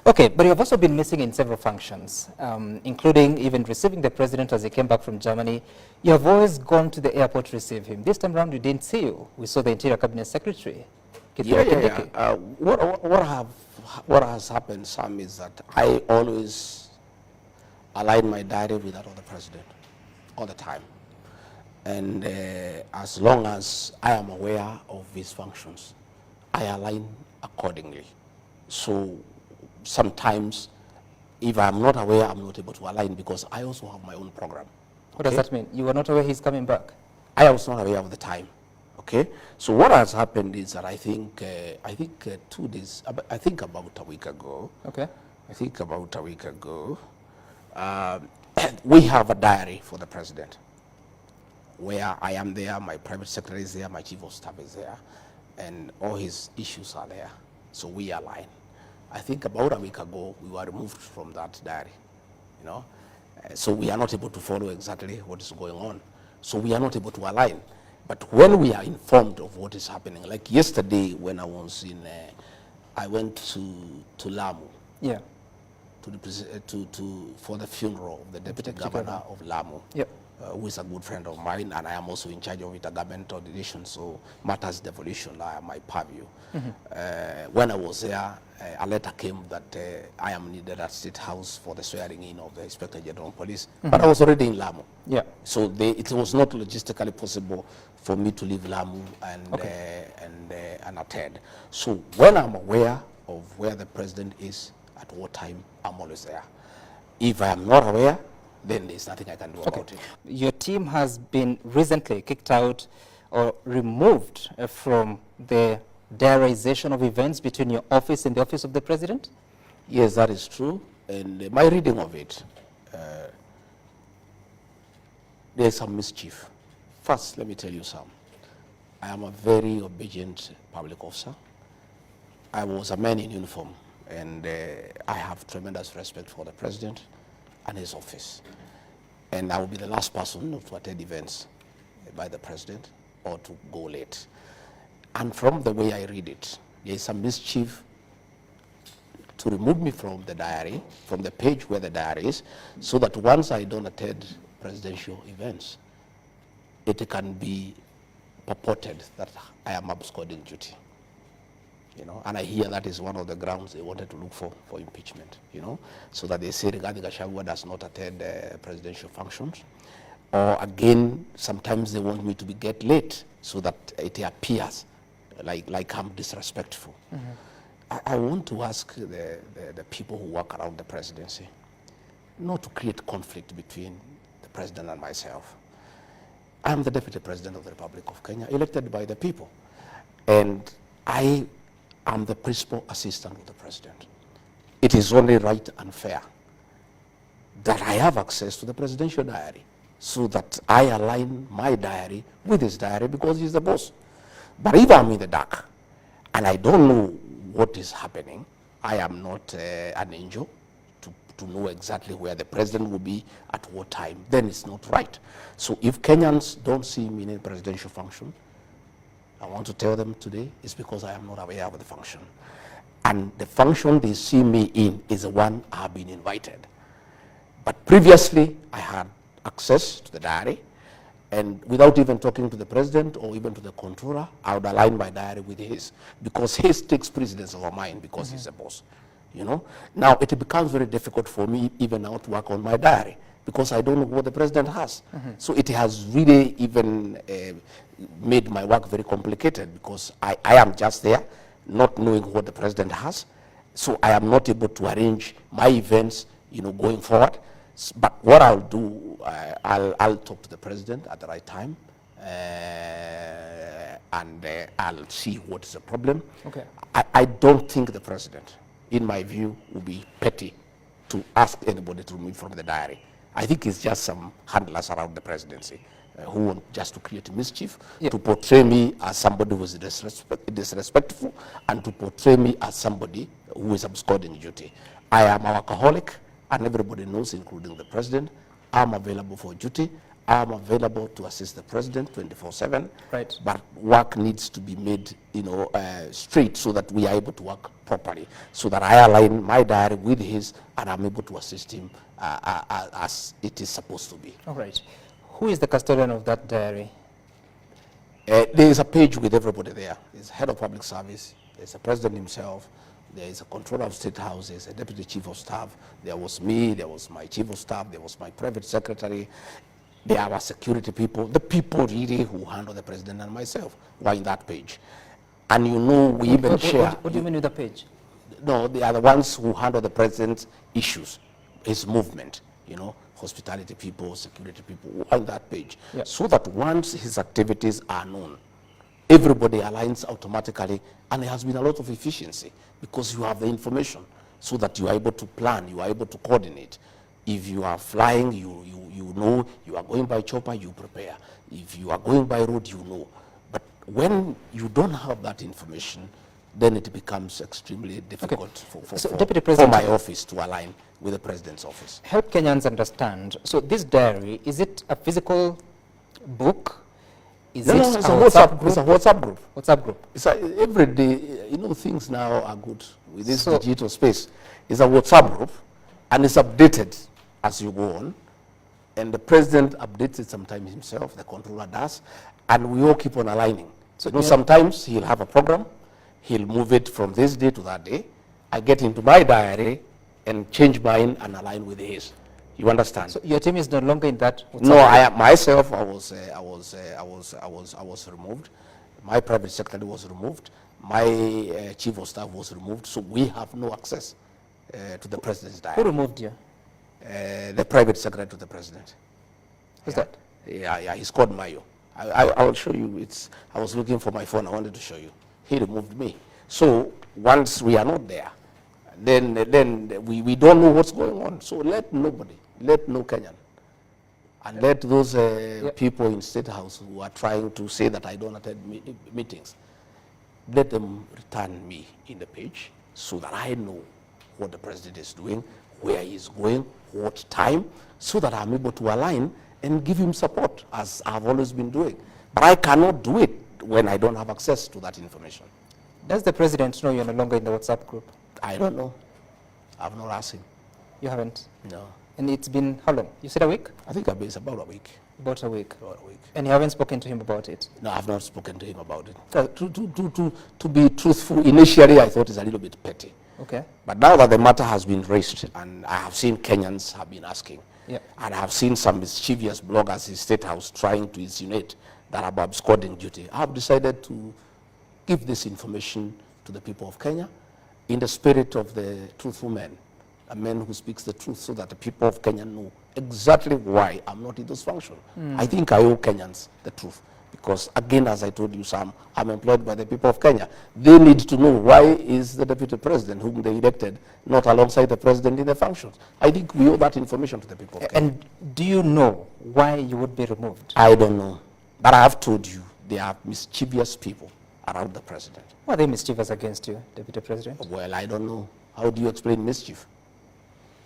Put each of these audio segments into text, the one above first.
Okay, but you have also been missing in several functions, including even receiving the president as he came back from Germany. You have always gone to the airport to receive him. This time around, we didn't see you. We saw the Interior Cabinet Secretary. What has happened, Sam, is that I always align my diary with that of the president all the time. And as long as I am aware of his functions, I align accordingly. So sometimes, if I'm not aware, I'm not able to align because I also have my own program. What does that mean? You were not aware he's coming back? I was not aware of the time. Okay, so what has happened is that I think 2 days, I think about a week ago. Okay. I think about a week ago, we have a diary for the president, where I am there, my private secretary is there, my chief of staff is there, and all his issues are there. So we align. I think about a week ago, we were removed from that diary, you know. So we are not able to follow exactly what is going on. So we are not able to align. But when we are informed of what is happening, like yesterday when I was in, I went to Lamu. Yeah. For the funeral of the deputy governor of Lamu. Yep. Who is a good friend of mine, and I am also in charge of intergovernmental relations, so matters devolution are my purview. When I was there, a letter came that I am needed at State House for the swearing in of the Inspector General of Police, but I was already in Lamu. Yeah. So it was not logistically possible for me to leave Lamu and attend. So when I'm aware of where the president is at what time, I'm always there. If I am not aware, then there's nothing I can do about it. Your team has been recently kicked out or removed from the diarization of events between your office and the office of the president? Yes, that is true. And my reading of it, there's some mischief. First, let me tell you some. I am a very obedient public officer. I was a man in uniform, and I have tremendous respect for the president and his office. And I will be the last person not to attend events by the president or to go late. And from the way I read it, there is some mischief to remove me from the diary, from the page where the diary is, so that once I don't attend presidential events, it can be purported that I am absconding duty. You know, and I hear that is one of the grounds they wanted to look for impeachment, you know, so that they say regarding Gachagua does not attend presidential functions. Or again, sometimes they want me to get late so that it appears like I'm disrespectful. I want to ask the people who work around the presidency not to create conflict between the president and myself. I'm the Deputy President of the Republic of Kenya, elected by the people. And I am the principal assistant of the president. It is only right and fair that I have access to the presidential diary so that I align my diary with his diary because he's the boss. But if I'm in the dark and I don't know what is happening, I am not an angel to know exactly where the president will be at what time, then it's not right. So if Kenyans don't see me in a presidential function, I want to tell them today it's because I am not aware of the function. And the function they see me in is the one I have been invited. But previously, I had access to the diary, and without even talking to the president or even to the controller, I would align my diary with his, because his takes precedence over mine because he's the boss. You know? Now, it becomes very difficult for me even now to work on my diary because I don't know what the president has. So it has really even made my work very complicated because I am just there not knowing what the president has. So I am not able to arrange my events, you know, going forward. But what I'll do, I'll talk to the president at the right time, and I'll see what is the problem. Okay. I don't think the president, in my view, would be petty to ask anybody to remove from the diary. I think it's just some handlers around the presidency who want just to create mischief, to portray me as somebody who is disrespectful, and to portray me as somebody who is absconding duty. I am a workaholic, and everybody knows, including the president. I'm available for duty. I am available to assist the president 24/7. Right. But work needs to be made, straight so that we are able to work properly, so that I align my diary with his, and I'm able to assist him as it is supposed to be. All right. Who is the custodian of that diary? There is a page with everybody there. There's head of public service, there's the president himself, there is a controller of state house, there's a deputy chief of staff, there was me, there was my chief of staff, there was my private secretary, there are security people, the people really who handle the president and myself were in that page. And we even share. What do you mean with the page? No, they are the ones who handle the president's issues, his movement, hospitality people, security people on that page. Yep. So that once his activities are known, everybody aligns automatically, and there has been a lot of efficiency because you have the information so that you are able to plan, you are able to coordinate. If you are flying, you know, you are going by chopper, you prepare. If you are going by road, you know. But when you don't have that information, then it becomes extremely difficult for my office to align with the president's office. Help Kenyans understand. So this diary, is it a physical book? It's a WhatsApp group. It's a WhatsApp group. WhatsApp group. It's every day, things now are good with this digital space. It's a WhatsApp group, and it's updated as you go on. And the president updates it sometimes himself, the controller does, and we all keep on aligning. So sometimes he'll have a program, he'll move it from this day to that day. I get into my diary and change mine and align with his. You understand? So your team is no longer in that? No, I myself, I was removed. My private secretary was removed. My chief of staff was removed. So we have no access to the president's diary. Who removed you? The private secretary to the president. Who's that? Yeah, he's called Mayo. I will show you. I was looking for my phone. I wanted to show you. He removed me. So once we are not there, then we don't know what's going on. So let nobody, let no Kenyan, and let those people in State House who are trying to say that I don't attend meetings, let them return me in the page so that I know what the president is doing, where he is going, what time, so that I'm able to align and give him support, as I've always been doing. But I cannot do it when I don't have access to that information. Does the president know you're no longer in the WhatsApp group? I don't know. I've not asked him. You haven't? No. And it's been how long? You said a week? I think it's about a week. About a week? About a week. And you haven't spoken to him about it? No, I've not spoken to him about it. To be truthful, initially I thought it's a little bit petty. Okay. But now that the matter has been raised, and I have seen Kenyans have been asking, and I have seen some mischievous bloggers in State House trying to insinuate that I'm absconding duty, I have decided to give this information to the people of Kenya in the spirit of the truthful man, a man who speaks the truth, so that the people of Kenya know exactly why I'm not in those functions. I think I owe Kenyans the truth. Because again, as I told you, Sam, I'm employed by the people of Kenya. They need to know why is the deputy president whom they elected not alongside the president in the functions. I think we owe that information to the people of Kenya. And do you know why you would be removed? I don't know. But I have told you, they are mischievous people around the president. Why are they mischievous against you, deputy president? Well, I don't know. How do you explain mischief?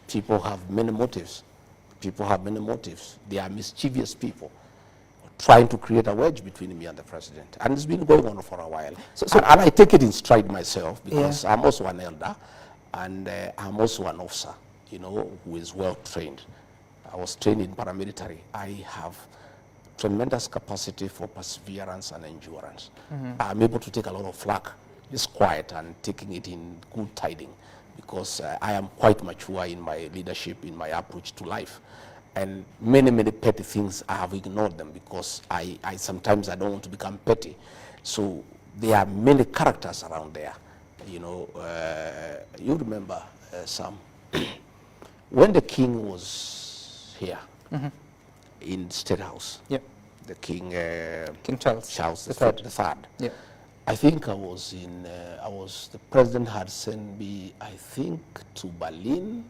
People have many motives. People have many motives. They are mischievous people trying to create a wedge between me and the president. And it's been going on for a while. And I take it in stride myself, because I'm also an elder, and I'm also an officer, who is well trained. I was trained in paramilitary. I have tremendous capacity for perseverance and endurance. I'm able to take a lot of flack, just quiet, and taking it in good tiding, because I am quite mature in my leadership, in my approach to life. And many, many petty things, I have ignored them, because I sometimes I don't want to become petty. So there are many characters around there. You remember, Sam, when the king was here in State House, the King Charles the Third. I think the president had sent me, I think, to Berlin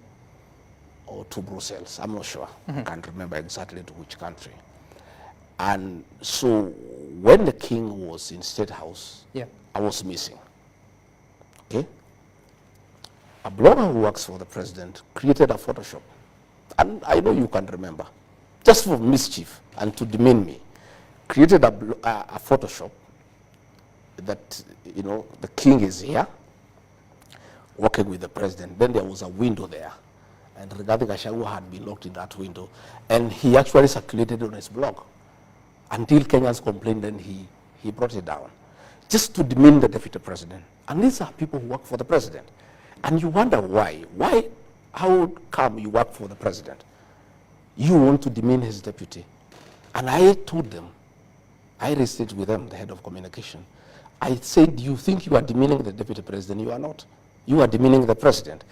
or to Brussels. I'm not sure. I can't remember exactly to which country. And so when the king was in State House, I was missing. Okay? A blogger who works for the president created a Photoshop. And I know you can remember. just for mischief and to demean me, created a Photoshop that, you know, the king is here working with the president. Then there was a window there, and Rigathi Gachagua had been locked in that window, and he actually circulated on his blog until Kenyans complained, and he brought it down, just to demean the deputy president. And these are people who work for the president. And you wonder why. Why? How come you work for the president? You want to demean his deputy. And I told them, I raised it with them, the head of communication. I said, you think you are demeaning the deputy president? You are not. You are demeaning the president.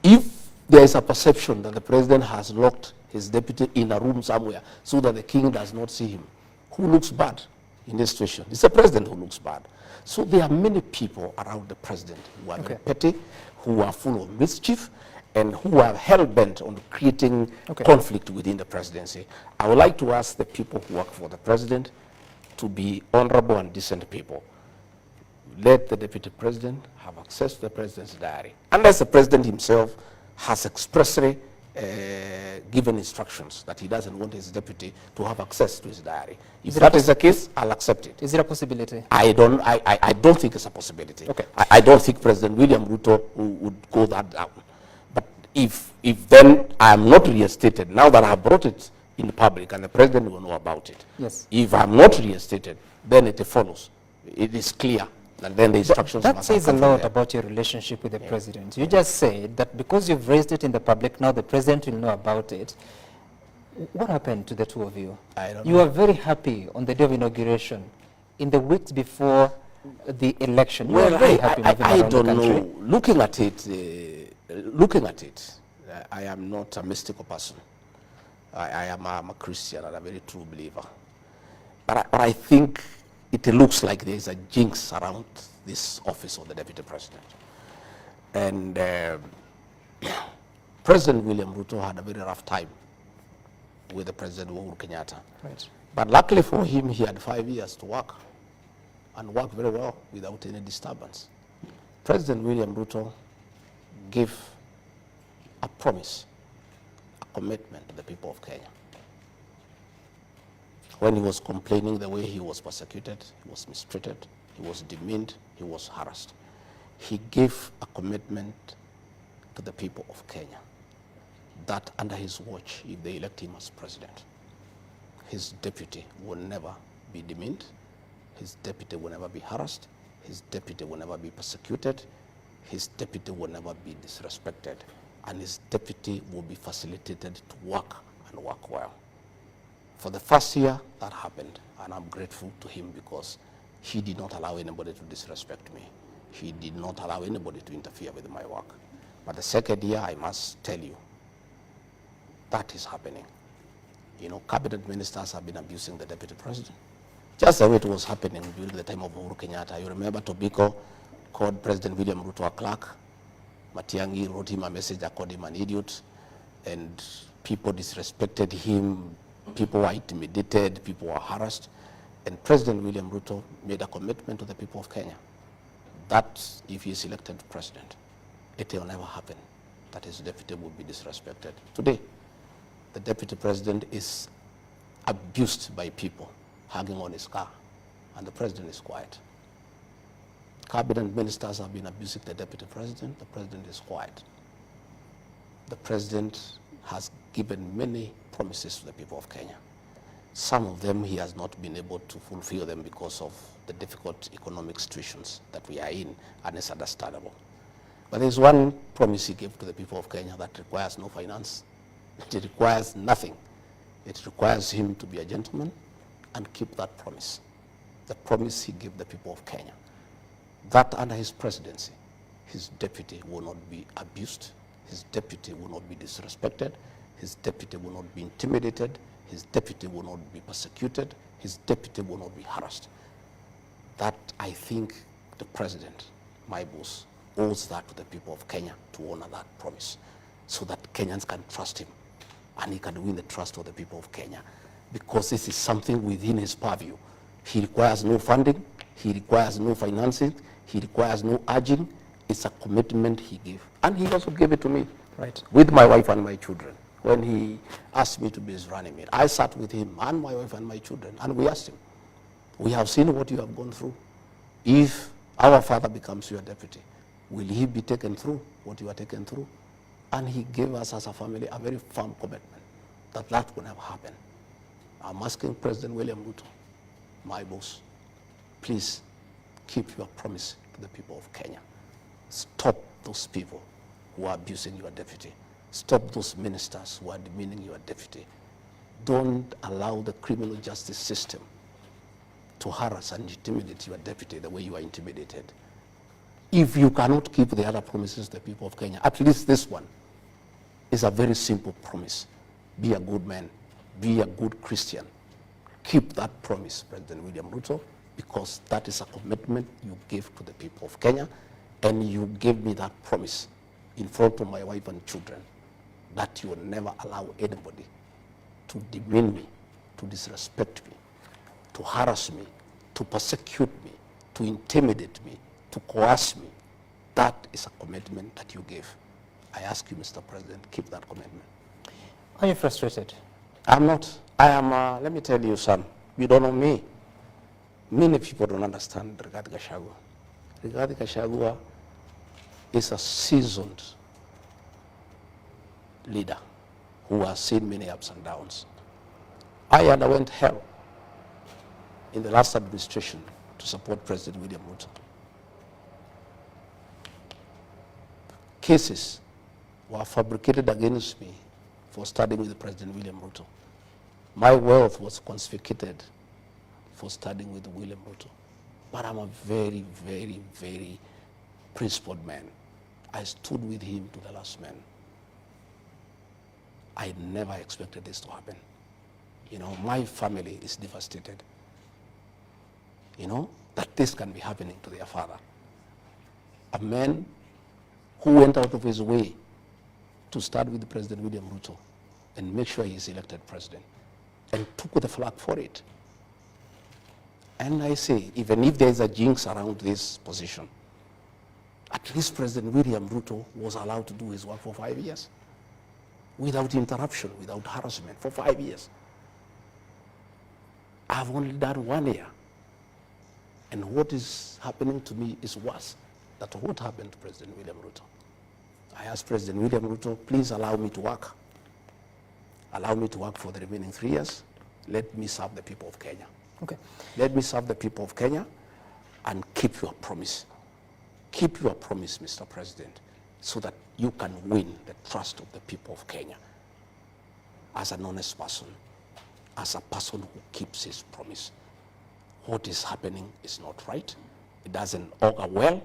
If there is a perception that the president has locked his deputy in a room somewhere so that the king does not see him, who looks bad in this situation? It's the president who looks bad. So there are many people around the president who are very petty, who are full of mischief, and who are hell-bent on creating conflict within the presidency. I would like to ask the people who work for the president to be honorable and decent people. Let the deputy president have access to the president's diary, unless the president himself has expressly given instructions that he doesn't want his deputy to have access to his diary. If that is the case, I'll accept it. Is it a possibility? I don't think it's a possibility. I don't think President William Ruto would go that down. But if then I am not reinstated, now that I have brought it in the public and the president will know about it. Yes. If I'm not reinstated, then it follows. It is clear. And then the instructions that says a lot about your relationship with the president. You just said that because you've raised it in the public, now the president will know about it. What happened to the two of you? I don't know. You were very happy on the day of inauguration. In the weeks before the election, you were very happy moving around the country. Know. Looking at it, I am not a mystical person. I am a Christian and a very true believer. But I think it looks like there is a jinx around this office of the deputy president. And President William Ruto had a very rough time with the President UHURU Kenyatta. Right. But luckily for him, he had 5 years to work, and work very well without any disturbance. President William Ruto gave a promise, a commitment to the people of Kenya. When he was complaining the way he was persecuted, he was mistreated, he was demeaned, he was harassed, he gave a commitment to the people of Kenya that under his watch, if they elect him as president, his deputy will never be demeaned, his deputy will never be harassed, his deputy will never be persecuted, his deputy will never be disrespected, and his deputy will be facilitated to work and work well. For the first year, that happened, and I'm grateful to him because he did not allow anybody to disrespect me. He did not allow anybody to interfere with my work. But the second year, I must tell you, that is happening. You know, cabinet ministers have been abusing the deputy president. Just the way it was happening during the time of UHURU Kenyatta. You remember Tobiko called President William Ruto a clerk. Matiang'i wrote him a message that called him an idiot, and people disrespected him. People were intimidated, people were harassed, and President William Ruto made a commitment to the people of Kenya that if he is elected president, it will never happen that his deputy will be disrespected. Today, the deputy president is abused by people hugging on his car, and the president is quiet. Cabinet ministers have been abusing the deputy president, the president is quiet. The president has given many promises to the people of Kenya. Some of them he has not been able to fulfill them because of the difficult economic situations that we are in, and it's understandable. But there's one promise he gave to the people of Kenya that requires no finance. It requires nothing. It requires him to be a gentleman and keep that promise. The promise he gave the people of Kenya, that under his presidency, his deputy will not be abused, his deputy will not be disrespected, his deputy will not be intimidated, his deputy will not be persecuted, his deputy will not be harassed. That, I think, the president, my boss, owes that to the people of Kenya to honor that promise so that Kenyans can trust him and he can win the trust of the people of Kenya, because this is something within his purview. He requires no funding, he requires no financing, he requires no urging. It's a commitment he gave. And he also gave it to me, right, with my wife and my children, when he asked me to be his running mate. I sat with him and my wife and my children, and we asked him, we have seen what you have gone through. If our father becomes your deputy, will he be taken through what you are taken through? And he gave us as a family a very firm commitment that that will never happen. I'm asking President William Ruto, my boss, please keep your promise to the people of Kenya. Stop those people who are abusing your deputy. Stop those ministers who are demeaning your deputy. Don't allow the criminal justice system to harass and intimidate your deputy the way you are intimidated. If you cannot keep the other promises to the people of Kenya, at least this one is a very simple promise. Be a good man. Be a good Christian. Keep that promise, President William Ruto, because that is a commitment you gave to the people of Kenya, and you gave me that promise in front of my wife and children that you will never allow anybody to demean me, to disrespect me, to harass me, to persecute me, to intimidate me, to coerce me. That is a commitment that you gave. I ask you, Mr. President, keep that commitment. Are you frustrated? I'm not. I am, let me tell you, son, you don't know me. Many people don't understand Rigathi Gachagua. Rigathi Gachagua is a seasoned leader who has seen many ups and downs. I underwent hell in the last administration to support President William Ruto. Cases were fabricated against me for studying with President William Ruto. My wealth was confiscated for studying with William Ruto. But I'm a very, very, very principled man. I stood with him to the last man. I never expected this to happen. You know, my family is devastated. You know, that this can be happening to their father. A man who went out of his way to start with President William Ruto and make sure he is elected president, and took the flag for it. And I say, even if there is a jinx around this position, at least President William Ruto was allowed to do his work for 5 years without interruption, without harassment, for 5 years. I've only done 1 year. And what is happening to me is worse than what happened to President William Ruto. I asked President William Ruto, please allow me to work. Allow me to work for the remaining 3 years. Let me serve the people of Kenya. Okay. Let me serve the people of Kenya and keep your promise. Keep your promise, Mr. President, so that you can win the trust of the people of Kenya as an honest person, as a person who keeps his promise. What is happening is not right. It doesn't augur well,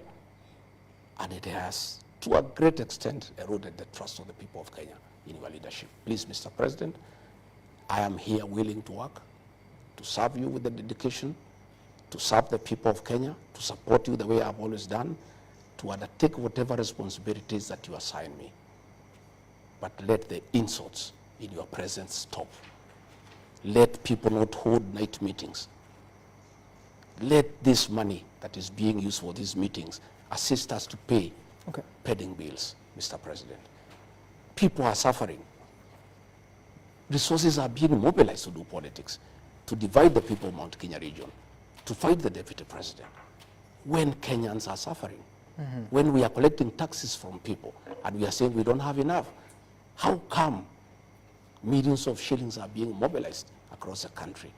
and it has, to a great extent, eroded the trust of the people of Kenya in your leadership. Please, Mr. President, I am here willing to work, to serve you with the dedication, to serve the people of Kenya, to support you the way I've always done, to undertake whatever responsibilities that you assign me. But let the insults in your presence stop. Let people not hold night meetings. Let this money that is being used for these meetings assist us to pay pending bills, Mr. President. People are suffering. Resources are being mobilized to do politics, to divide the people of Mount Kenya region, to fight the deputy president. When Kenyans are suffering, when we are collecting taxes from people and we are saying we don't have enough, how come millions of shillings are being mobilized across the country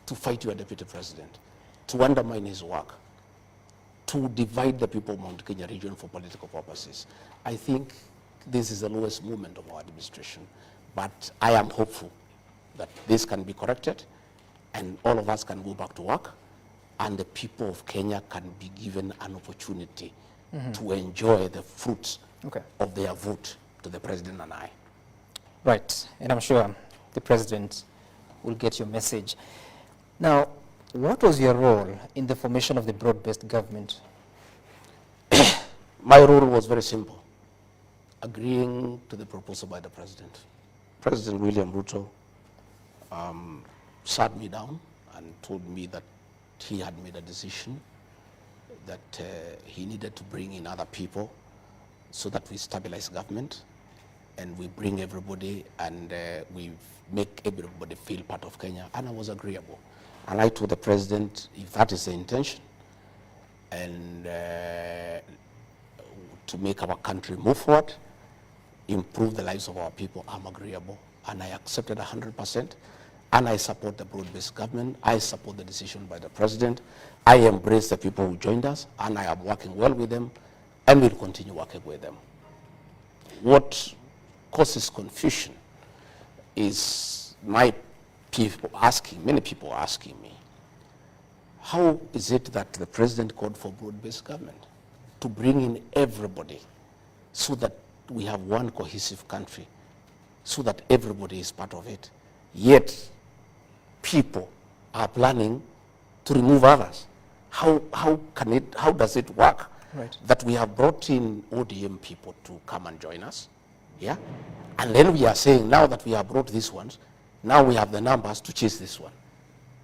to fight your deputy president, to undermine his work, to divide the people of Mount Kenya region for political purposes? I think this is the lowest moment of our administration, but I am hopeful that this can be corrected and all of us can go back to work and the people of Kenya can be given an opportunity to enjoy the fruits of their vote to the president and I. Right, and I'm sure the president will get your message. Now, what was your role in the formation of the broad-based government? My role was very simple, agreeing to the proposal by the president. President William Ruto sat me down and told me that he had made a decision that he needed to bring in other people so that we stabilize government. and we bring everybody, and we make everybody feel part of Kenya, and I was agreeable. And I told the president, if that is the intention, and to make our country move forward, improve the lives of our people, I'm agreeable. And I accepted 100%, and I support the broad-based government. I support the decision by the president. I embrace the people who joined us, and I am working well with them, and will continue working with them. What causes confusion is many people asking me, how is it that the president called for broad-based government to bring in everybody so that we have one cohesive country, so that everybody is part of it, yet people are planning to remove others? How does it work? Right. That we have brought in ODM people to come and join us, yeah? And then we are saying, now that we have brought these ones, now we have the numbers to chase this one.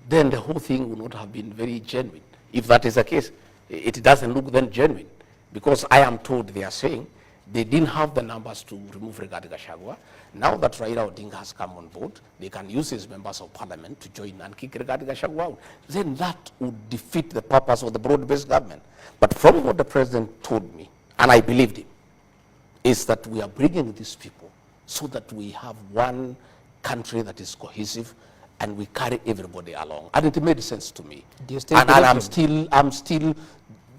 Then the whole thing would not have been very genuine. If that is the case, it doesn't look then genuine, because I am told they are saying they didn't have the numbers to remove Gachagua. Now that Raila Odinga has come on board, they can use his members of parliament to join and kick Gachagua out. Then that would defeat the purpose of the broad-based government. But from what the president told me, and I believed him, is that we are bringing these people so that we have one country that is cohesive, and we carry everybody along. And it made sense to me. Do you still and believe I'm still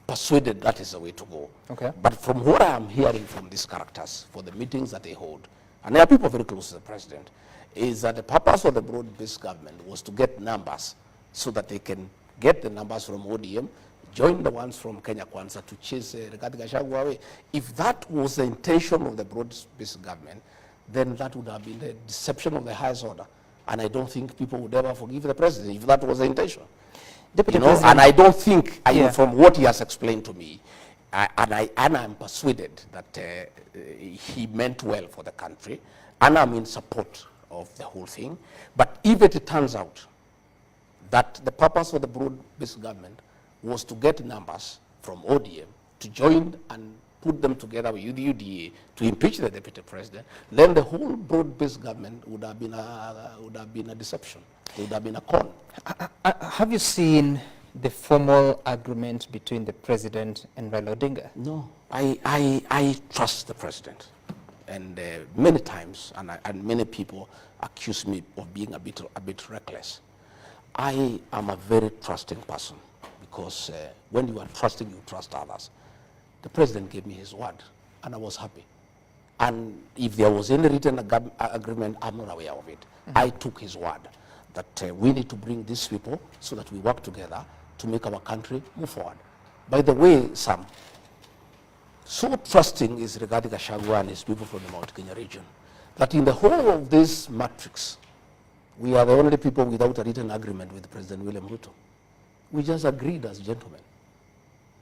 persuaded that is the way to go. Okay. But from what I am hearing from these characters, for the meetings that they hold, and there are people very close to the president, is that the purpose of the broad-based government was to get numbers so that they can get the numbers from ODM, join the ones from Kenya Kwanza to chase Gachagua away. If that was the intention of the broad-based government, then that would have been the deception of the highest order. And I don't think people would ever forgive the president if that was the intention. Deputy You know, President, and I don't think, yeah. from what he has explained to me, and I'm persuaded that he meant well for the country, and I'm in support of the whole thing. But if it turns out that the purpose of the broad-based government was to get numbers from ODM to join and put them together with the UDA to impeach the deputy president, then the whole broad-based government would have been a deception. It would have been a con. Have you seen the formal agreement between the president and Raila Odinga? No, I trust the president, and many times, and many people accuse me of being a bit reckless. I am a very trusting person, because when you are trusting, you trust others. The president gave me his word, and I was happy. And if there was any written agreement, I'm not aware of it. Mm-hmm. I took his word that we need to bring these people so that we work together to make our country move forward. By the way, Sam, so trusting is regarding Gachagua and his people from the Mt.kenya region, that in the whole of this matrix, we are the only people without a written agreement with President William Ruto. We just agreed as gentlemen.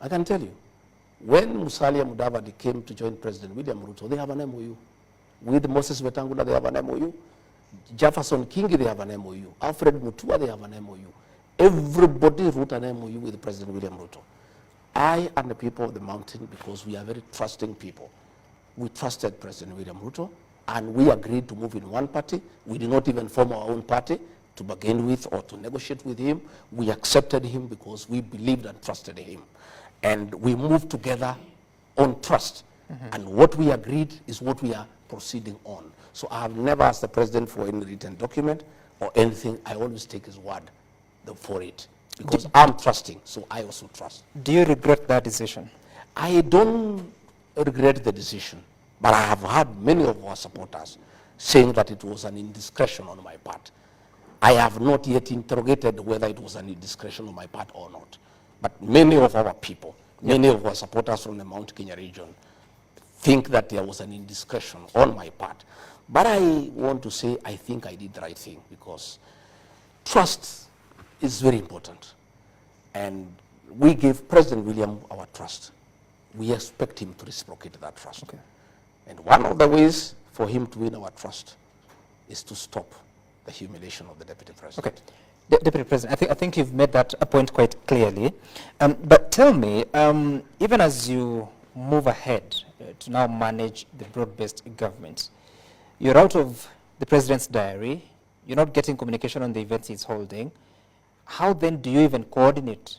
I can tell you, when Musalia Mudavadi came to join President William Ruto, they have an MOU. With Moses Wetangula, they have an MOU. Jefferson Kingi, they have an MOU. Alfred Mutua, they have an MOU. Everybody wrote an MOU with President William Ruto. I and the people of the mountain, because we are very trusting people, we trusted President William Ruto, and we agreed to move in one party. We did not even form our own party to bargain with or to negotiate with him. We accepted him because we believed and trusted him. And we moved together on trust. Mm-hmm. And what we agreed is what we are proceeding on. So I have never asked the president for any written document or anything. I always take his word for it, because I'm trusting, so I also trust. Do you regret that decision? I don't regret the decision, but I have heard many of our supporters saying that it was an indiscretion on my part. I have not yet interrogated whether it was an indiscretion on my part or not. But many of our people, many of our supporters from the Mt.kenya region think that there was an indiscretion on my part. But I want to say I think I did the right thing, because trust is very important. And we gave President William our trust. We expect him to reciprocate that trust. Okay. And one of the ways for him to win our trust is to stop the humiliation of the deputy president. Okay. Deputy President, I think you've made that a point quite clearly. But tell me, even as you move ahead to now manage the broad-based government, You're out of the president's diary. You're not getting communication on the events he's holding. How then do you even coordinate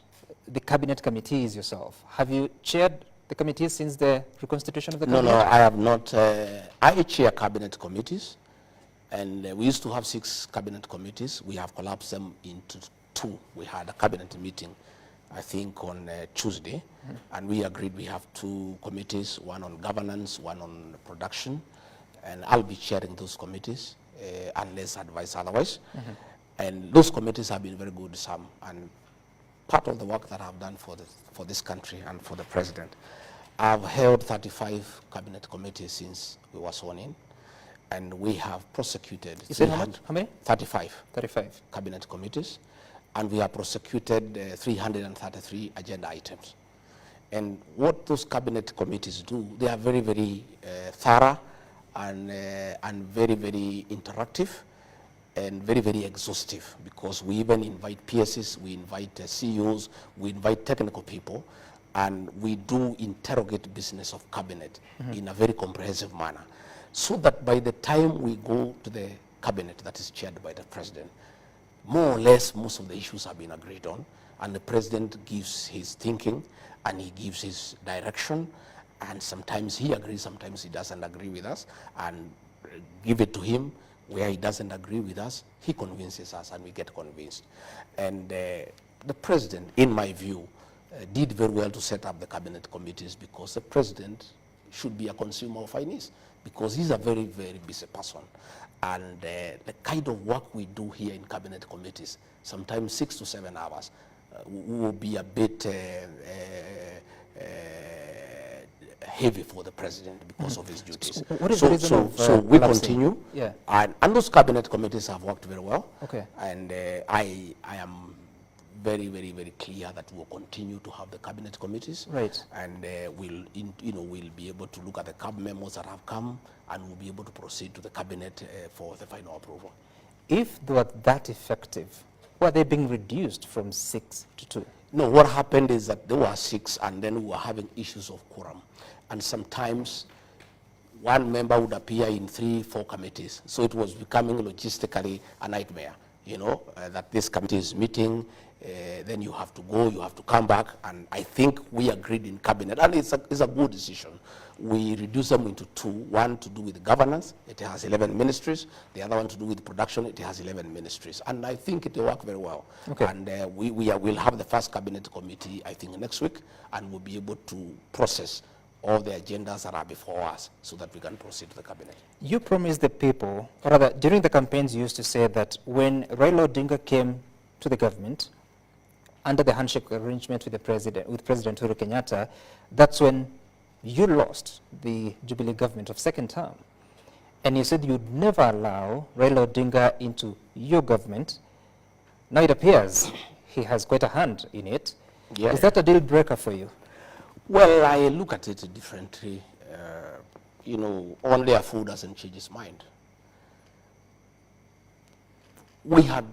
the cabinet committees yourself? Have you chaired the committees since the reconstitution of the cabinet? No, I have not. I chair cabinet committees, and we used to have 6 cabinet committees. We have collapsed them into 2. We had a cabinet meeting, I think, on Tuesday, and we agreed we have 2 committees, one on governance, one on production, and I'll be chairing those committees unless advised otherwise. And those committees have been very good, Sam, and part of the work that I've done for this country and for the president. I've held 35 cabinet committees since we were sworn in, and we have prosecuted. You said how many? 35. 35. Cabinet committees, and we have prosecuted 333 agenda items. And what those cabinet committees do, they are very, very thorough and very, very interactive and very, very exhaustive, because we even invite PSs, we invite CEOs, we invite technical people, and we do interrogate business of cabinet in a very comprehensive manner, so that by the time we go to the cabinet that is chaired by the president, more or less most of the issues have been agreed on, and the president gives his thinking and he gives his direction, and sometimes he agrees, sometimes he doesn't agree with us, and give it to him. Where he doesn't agree with us, he convinces us and we get convinced. And the president, in my view, did very well to set up the cabinet committees, because the president should be a consumer of finance, because he's a very, very busy person. And the kind of work we do here in cabinet committees, sometimes 6 to 7 hours, will be a bit heavy for the president because of his duties. So what is the reason of so we collapsing? continue, Yeah. and those cabinet committees have worked very well. Okay. And I am very, very, very clear that we'll continue to have the cabinet committees. Right. And we'll be able to look at the CAB memos that have come, and we'll be able to proceed to the cabinet for the final approval. If they were that effective, why are they being reduced from 6 to 2? No, what happened is that there were 6, and then we were having issues of quorum. And sometimes one member would appear in 3, 4 committees. So it was becoming logistically a nightmare, that this committee is meeting, then you have to go, you have to come back. And I think we agreed in cabinet, and it's a good decision. We reduced them into 2, one to do with governance, it has 11 ministries, the other one to do with production, it has 11 ministries. And I think it will work very well. Okay. And we'll have the first cabinet committee, I think, next week, and we'll be able to process all the agendas that are before us so that we can proceed to the cabinet. You promised the people, or rather, during the campaigns you used to say that when Raila Odinga came to the government, under the handshake arrangement with President Uhuru Kenyatta, that's when you lost the Jubilee government of second term. And you said you'd never allow Raila Odinga into your government. Now it appears he has quite a hand in it. Yeah. Is that a deal breaker for you? Well, I look at it differently. Only a fool doesn't change his mind. We had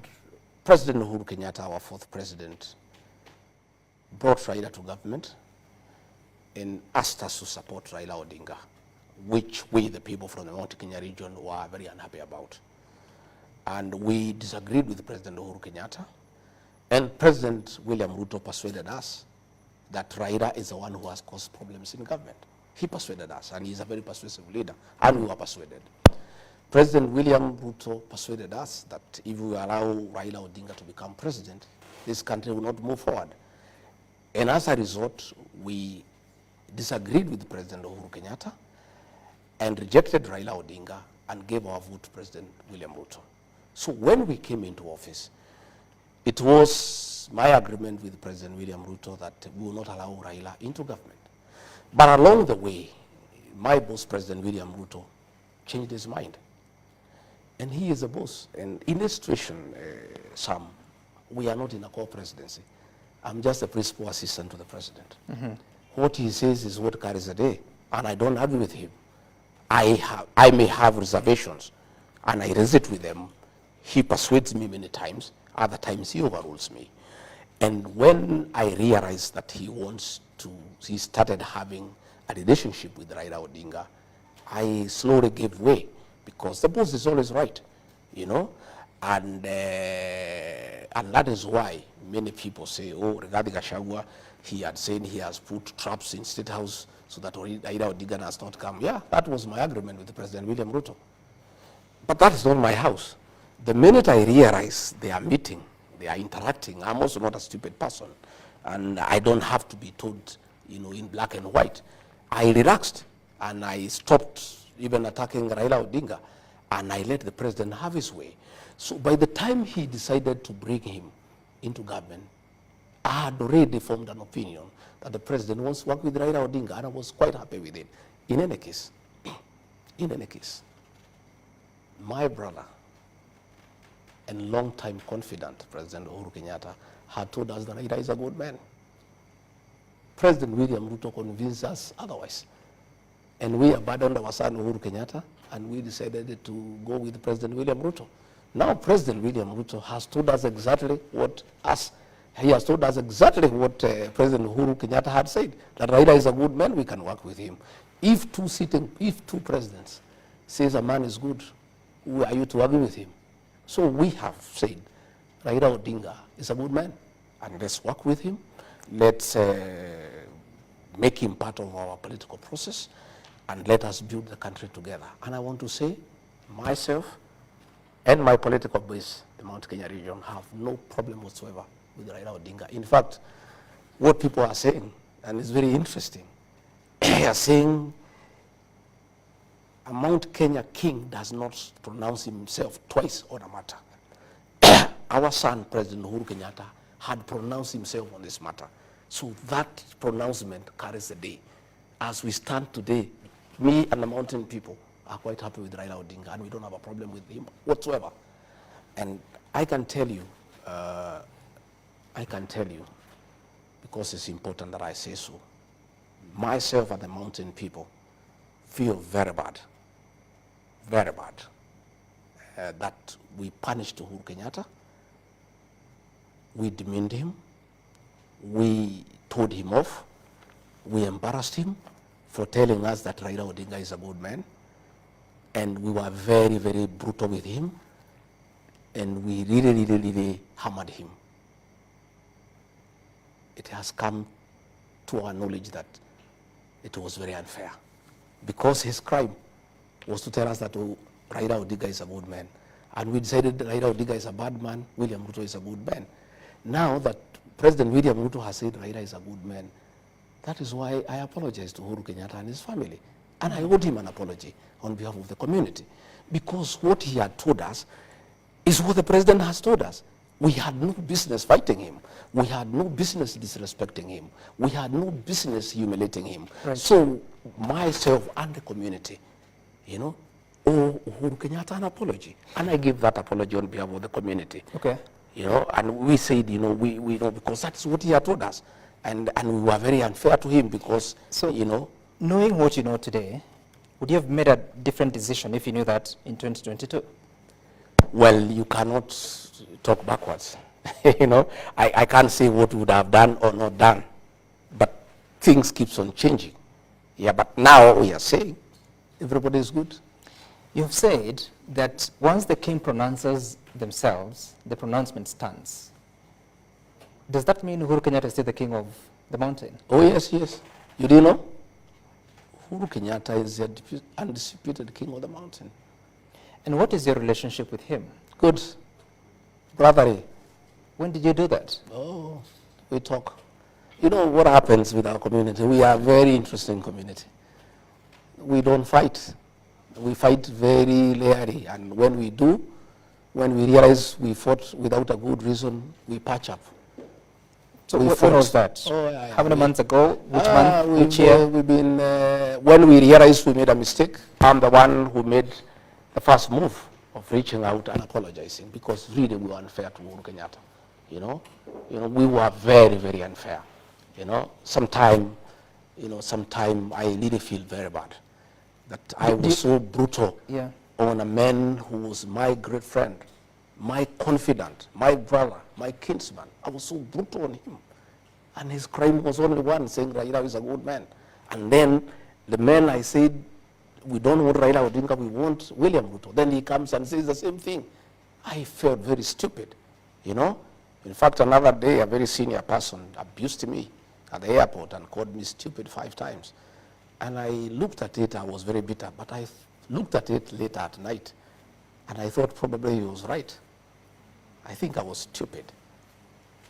President Uhuru Kenyatta, our 4th president, brought Raila to government and asked us to support Raila Odinga, which we, the people from the Mt.kenya region, were very unhappy about. And we disagreed with President Uhuru Kenyatta, and President William Ruto persuaded us that Raila is the one who has caused problems in government. He persuaded us, and he's a very persuasive leader, and we were persuaded. President William Ruto persuaded us that if we allow Raila Odinga to become president, this country will not move forward. And as a result, we disagreed with President Uhuru Kenyatta and rejected Raila Odinga and gave our vote to President William Ruto. So when we came into office, it was my agreement with President William Ruto that we will not allow Raila into government. But along the way, my boss, President William Ruto, changed his mind. And he is a boss. And in this situation, Sam, we are not in a co-presidency. I'm just a principal assistant to the president. What he says is what carries the day, and I don't argue with him. I may have reservations, and I raise it with them. He persuades me many times. Other times he overrules me. And when I realized that he started having a relationship with Raila Odinga, I slowly gave way, because the boss is always right, you know, and that is why many people say, oh, regarding Gachagua, he had said he has put traps in State House so that Raila Odinga has not come. Yeah, that was my agreement with President William Ruto. But that is not my house. The minute I realize they are meeting, they are interacting, I'm also not a stupid person. And I don't have to be told, you know, in black and white. I relaxed and I stopped even attacking Raila Odinga, and I let the president have his way. So by the time he decided to bring him into government, I had already formed an opinion that the president wants to work with Raila Odinga, and I was quite happy with it. In any case, my brother and long-time confidant, President Uhuru Kenyatta, had told us that Raila is a good man. President William Ruto convinced us otherwise. And we abandoned our son Uhuru Kenyatta, and we decided to go with President William Ruto. Now President William Ruto has told us exactly what President Uhuru Kenyatta had said, that Raila is a good man, we can work with him. If two presidents says a man is good, who are you to argue with him? So we have said, Raila Odinga is a good man, and let's work with him. Let's make him part of our political process, and let us build the country together. And I want to say, myself and my political base, the Mount Kenya region, have no problem whatsoever with Raila Odinga. In fact, what people are saying, and it's very interesting, they are saying a Mount Kenya king does not pronounce himself twice on a matter. Our son, President Uhuru Kenyatta, had pronounced himself on this matter. So that pronouncement carries the day. As we stand today, me and the mountain people are quite happy with Raila Odinga, and we don't have a problem with him whatsoever. And I can tell you, because it's important that I say so, myself and the mountain people feel very bad, that we punished Uhuru Kenyatta, we demeaned him, we told him off, we embarrassed him for telling us that Raila Odinga is a good man, and we were very, very brutal with him, and we really hammered him. It has come to our knowledge that it was very unfair, because his crime was to tell us that Raila Odinga is a good man, and we decided that Raila Odinga is a bad man, William Ruto is a good man. Now that President William Ruto has said Raila is a good man, that is why I apologize to Uhuru Kenyatta and his family. And I owed him an apology on behalf of the community, because what he had told us is what the president has told us. We had no business fighting him. We had no business disrespecting him. We had no business humiliating him. Right. So myself and the community, you know, owe Uhuru Kenyatta an apology. And I give that apology on behalf of the community. Okay. You know, and we said, you know, we know, because that's what he had told us. And we were very unfair to him because, so, you know. Knowing what you know today, would you have made a different decision if you knew that in 2022? Well, you cannot talk backwards. You know, I can't say what we would have done or not done, but things keeps on changing. Yeah, but now we are saying everybody is good. You've said that once the king pronounces themselves, the pronouncement stands. Does that mean Uhuru Kenyatta is still the king of the mountain? Oh, yes, yes. You didn't know? Uhuru Kenyatta is the undisputed king of the mountain. And what is your relationship with him? Good. Brotherly. When did you do that? Oh, we talk. You know what happens with our community? We are a very interesting community. We don't fight. We fight very rarely. And when we do, when we realize we fought without a good reason, we patch up. So what was that? Oh, yeah, how many months ago? Which month? Which year? We've been, when we realized we made a mistake, I'm the one who made the first move of reaching out and apologizing, because really we were unfair to Uhuru Kenyatta. You know, we were very, very unfair. You know, sometime I really feel very bad that I was so brutal on a man who was my great friend, my confidant, my brother, my kinsman. I was so brutal on him. And his crime was only one, saying Raila is a good man. And then the man I said we don't want Raila Odinga, we want William Ruto. Then he comes and says the same thing. I felt very stupid, you know. In fact, another day, a very senior person abused me at the airport and called me stupid 5 times. And I looked at it, I was very bitter, but I looked at it later at night, and I thought probably he was right. I think I was stupid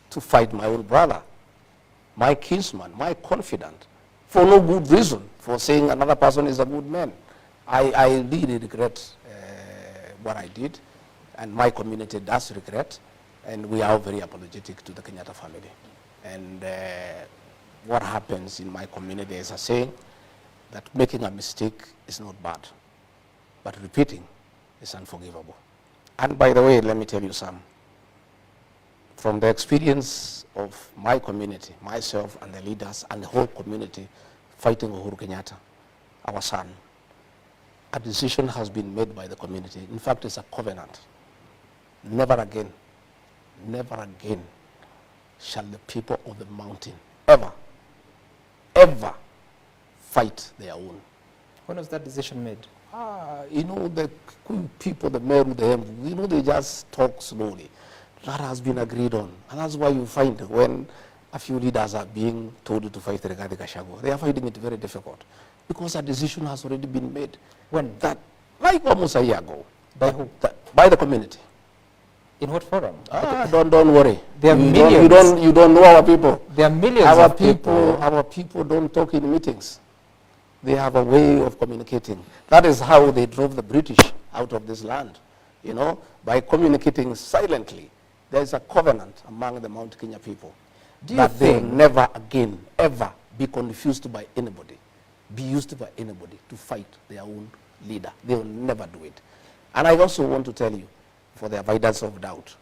to fight my own brother, my kinsman, my confidant, for no good reason, for saying another person is a good man. I really regret what I did, and my community does regret, and we are very apologetic to the Kenyatta family. And what happens in my community is a saying that making a mistake is not bad, but repeating is unforgivable. And by the way, let me tell you some. From the experience of my community, myself and the leaders and the whole community fighting Uhuru Kenyatta, our son, a decision has been made by the community. In fact, it's a covenant. Never again shall the people of the mountain ever fight their own. When was that decision made? You know, the people, the Meru, the Embu, you know, they just talk slowly. That has been agreed on. And that's why you find when a few leaders are being told to fight regarding Gachagua, they are finding it very difficult because a decision has already been made. When? That, like almost a year ago. By who? By the community. In what forum? Don't worry. There are millions. You don't know our people. There are millions Our of people. Our people don't talk in meetings. They have a way of communicating. That is how they drove the British out of this land, you know, by communicating silently. There is a covenant among the Mount Kenya people that they will never again, ever be confused by anybody, be used by anybody to fight their own leader. They will never do it. And I also want to tell you, for the avoidance of doubt,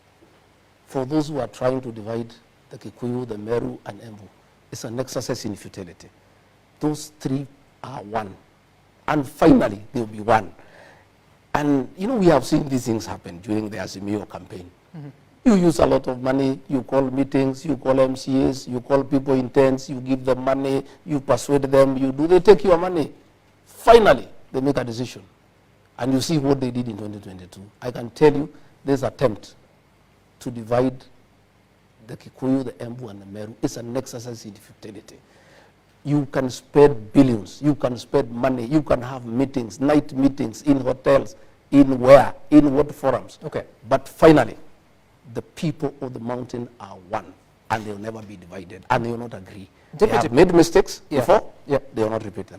for those who are trying to divide the Kikuyu, the Meru, and Embu, it's an exercise in futility. Those 3 are one. And finally, they will be one. And, you know, we have seen these things happen during the Azimio campaign. Mm-hmm. You use a lot of money, you call meetings, you call MCAs, you call people in tents, you give them money, you persuade them, they take your money. Finally, they make a decision. And you see what they did in 2022. I can tell you, this attempt to divide the Kikuyu, the Embu, and the Meru is an exercise in futility. You can spend billions, you can spend money, you can have meetings, night meetings in hotels, in where, in what forums. Okay. But finally, the people of the mountain are one, and they will never be divided, and they will not agree. They have made mistakes before, they will not repeat them.